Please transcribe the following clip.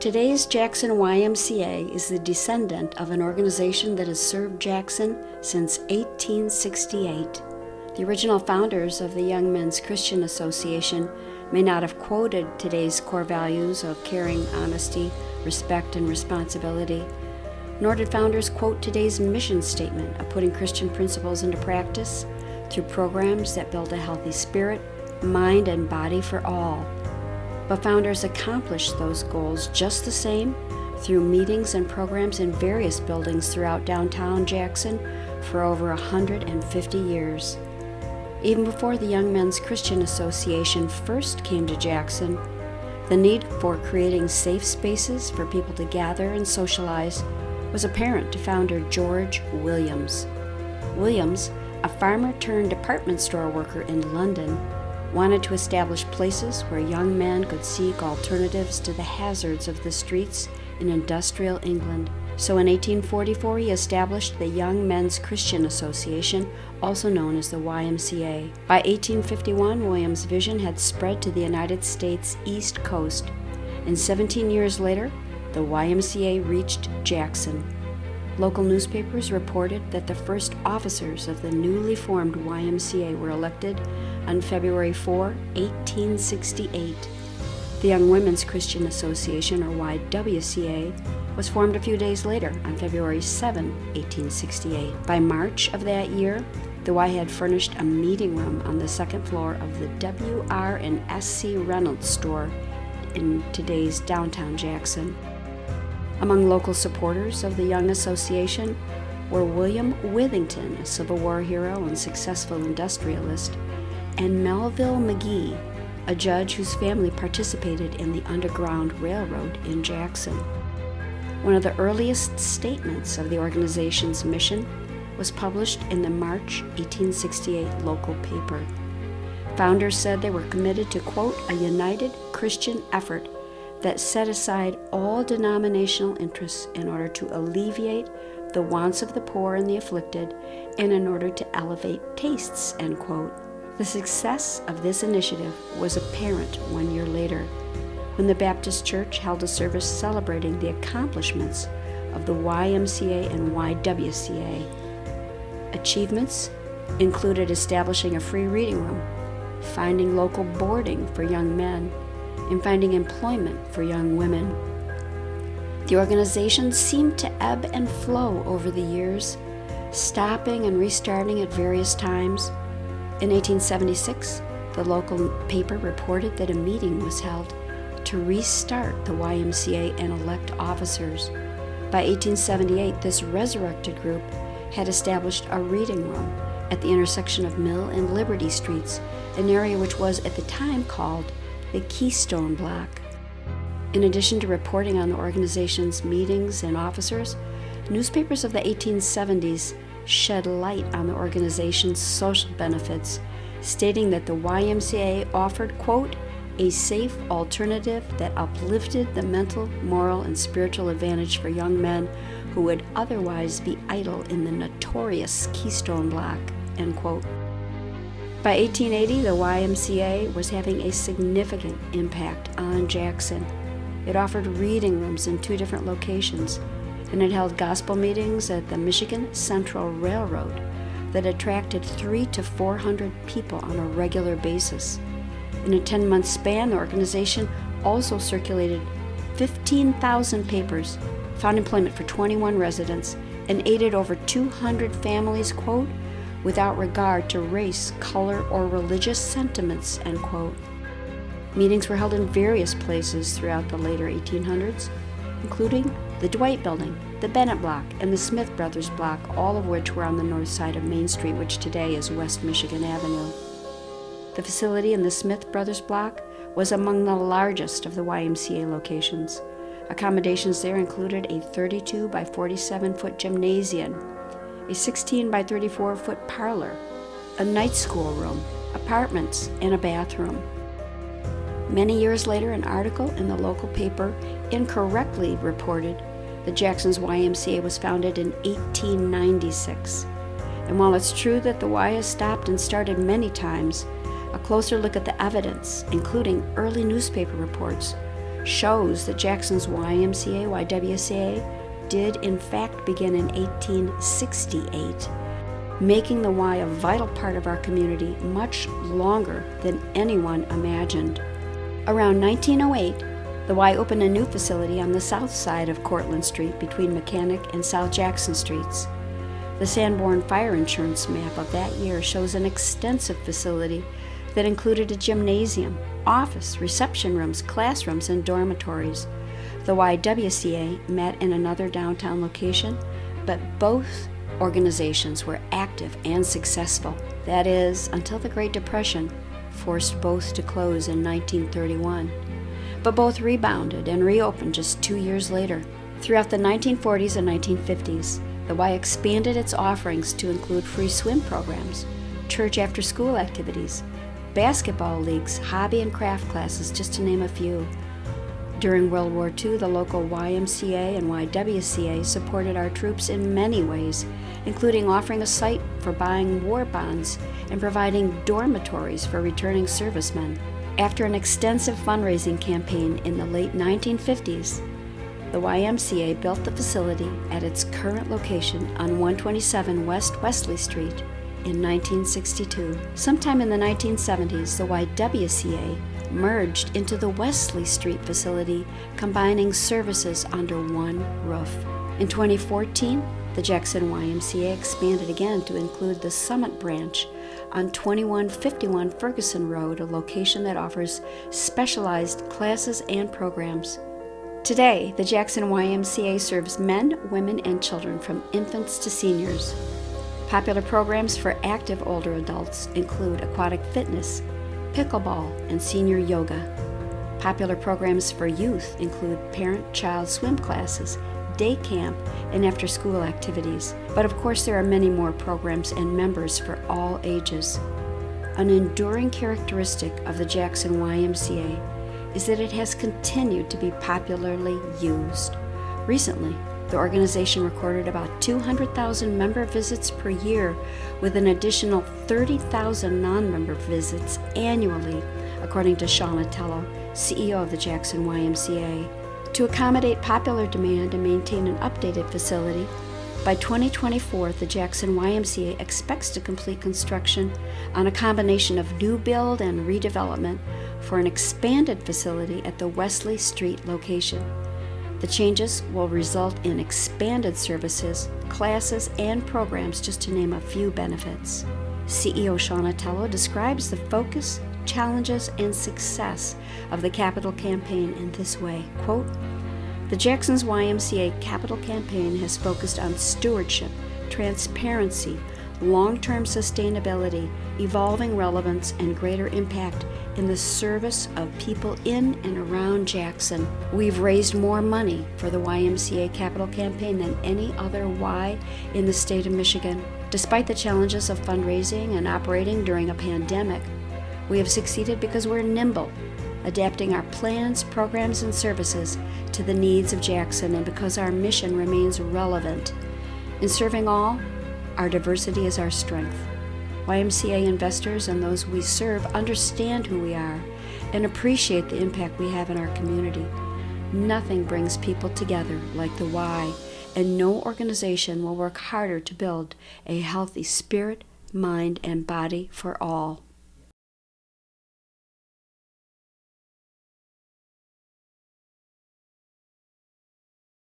Today's Jackson YMCA is the descendant of an organization that has served Jackson since 1868. The original founders of the Young Men's Christian Association may not have quoted today's core values of caring, honesty, respect, and responsibility, nor did founders quote today's mission statement of putting Christian principles into practice through programs that build a healthy spirit, mind, and body for all. But founders accomplished those goals just the same through meetings and programs in various buildings throughout downtown Jackson for over 150 years. Even before the Young Men's Christian Association first came to Jackson, the need for creating safe spaces for people to gather and socialize was apparent to founder George Williams. Williams, a farmer turned department store worker in London, wanted to establish places where young men could seek alternatives to the hazards of the streets in industrial England. So in 1844 he established the Young Men's Christian Association, also known as the YMCA. By 1851, Williams' vision had spread to the United States East Coast, and 17 years later, the YMCA reached Jackson. Local newspapers reported that the first officers of the newly formed YMCA were elected on February 4, 1868. The Young Women's Christian Association, or YWCA, was formed a few days later on February 7, 1868. By March of that year, the Y had furnished a meeting room on the second floor of the W.R.&S.C. Reynolds store in today's downtown Jackson. Among local supporters of the Young Association were William Withington, a Civil War hero and successful industrialist, and Melville McGee, a judge whose family participated in the Underground Railroad in Jackson. One of the earliest statements of the organization's mission was published in the March 1868 local paper. Founders said they were committed to, quote, a united Christian effort that set aside all denominational interests in order to alleviate the wants of the poor and the afflicted, and in order to elevate tastes, end quote. The success of this initiative was apparent 1 year later, when the Baptist Church held a service celebrating the accomplishments of the YMCA and YWCA. Achievements included establishing a free reading room, finding local boarding for young men, and finding employment for young women. The organization seemed to ebb and flow over the years, stopping and restarting at various times. In 1876, the local paper reported that a meeting was held to restart the YMCA and elect officers. By 1878, this resurrected group had established a reading room at the intersection of Mill and Liberty Streets, an area which was at the time called the Keystone Block. In addition to reporting on the organization's meetings and officers, newspapers of the 1870s shed light on the organization's social benefits, stating that the YMCA offered, quote, a safe alternative that uplifted the mental, moral, and spiritual advantage for young men who would otherwise be idle in the notorious Keystone Block, end quote. By 1880, the YMCA was having a significant impact on Jackson. It offered reading rooms in 2 different locations, and it held gospel meetings at the Michigan Central Railroad that attracted 300 to 400 people on a regular basis. In a 10-month span, the organization also circulated 15,000 papers, found employment for 21 residents, and aided over 200 families, quote, without regard to race, color, or religious sentiments, end quote. Meetings were held in various places throughout the later 1800s, including the Dwight Building, the Bennett Block, and the Smith Brothers Block, all of which were on the north side of Main Street, which today is West Michigan Avenue. The facility in the Smith Brothers Block was among the largest of the YMCA locations. Accommodations there included a 32 by 47-foot gymnasium, a 16 by 34-foot parlor, a night school room, apartments, and a bathroom. Many years later, an article in the local paper incorrectly reported that Jackson's YMCA was founded in 1896. And while it's true that the Y has stopped and started many times, a closer look at the evidence, including early newspaper reports, shows that Jackson's YMCA, YWCA, did in fact begin in 1868, making the Y a vital part of our community much longer than anyone imagined. Around 1908, the Y opened a new facility on the south side of Cortlandt Street between Mechanic and South Jackson Streets. The Sanborn Fire Insurance map of that year shows an extensive facility that included a gymnasium, office, reception rooms, classrooms, and dormitories. The YWCA met in another downtown location, but both organizations were active and successful. That is, until the Great Depression forced both to close in 1931. But both rebounded and reopened just 2 years later. Throughout the 1940s and 1950s, the Y expanded its offerings to include free swim programs, church after-school activities, basketball leagues, hobby and craft classes, just to name a few. During World War II, the local YMCA and YWCA supported our troops in many ways, including offering a site for buying war bonds and providing dormitories for returning servicemen. After an extensive fundraising campaign in the late 1950s, the YMCA built the facility at its current location on 127 West Wesley Street in 1962. Sometime in the 1970s, the YWCA merged into the Wesley Street facility, combining services under one roof. In 2014, the Jackson YMCA expanded again to include the Summit branch on 2151 Ferguson Road, a location that offers specialized classes and programs. Today, the Jackson YMCA serves men, women, and children from infants to seniors. Popular programs for active older adults include aquatic fitness, pickleball, and senior yoga. Popular programs for youth include parent-child swim classes, day camp, and after-school activities. But of course, there are many more programs and members for all ages. An enduring characteristic of the Jackson YMCA is that it has continued to be popularly used. Recently, the organization recorded about 200,000 member visits per year, with an additional 30,000 non-member visits annually, according to Shauna Tello, CEO of the Jackson YMCA. To accommodate popular demand and maintain an updated facility, by 2024, the Jackson YMCA expects to complete construction on a combination of new build and redevelopment for an expanded facility at the Wesley Street location. The changes will result in expanded services, classes, and programs, just to name a few benefits. CEO Shauna Tello describes the focus, challenges, and success of the capital campaign in this way, quote, "The Jackson's YMCA capital campaign has focused on stewardship, transparency, long-term sustainability, evolving relevance, and greater impact in the service of people in and around Jackson. We've raised more money for the YMCA capital campaign than any other Y in the state of Michigan. Despite the challenges of fundraising and operating during a pandemic, we have succeeded because we're nimble, adapting our plans, programs, and services to the needs of Jackson, and because our mission remains relevant. In serving all, our diversity is our strength. YMCA investors and those we serve understand who we are and appreciate the impact we have in our community. Nothing brings people together like the Y, and no organization will work harder to build a healthy spirit, mind, and body for all."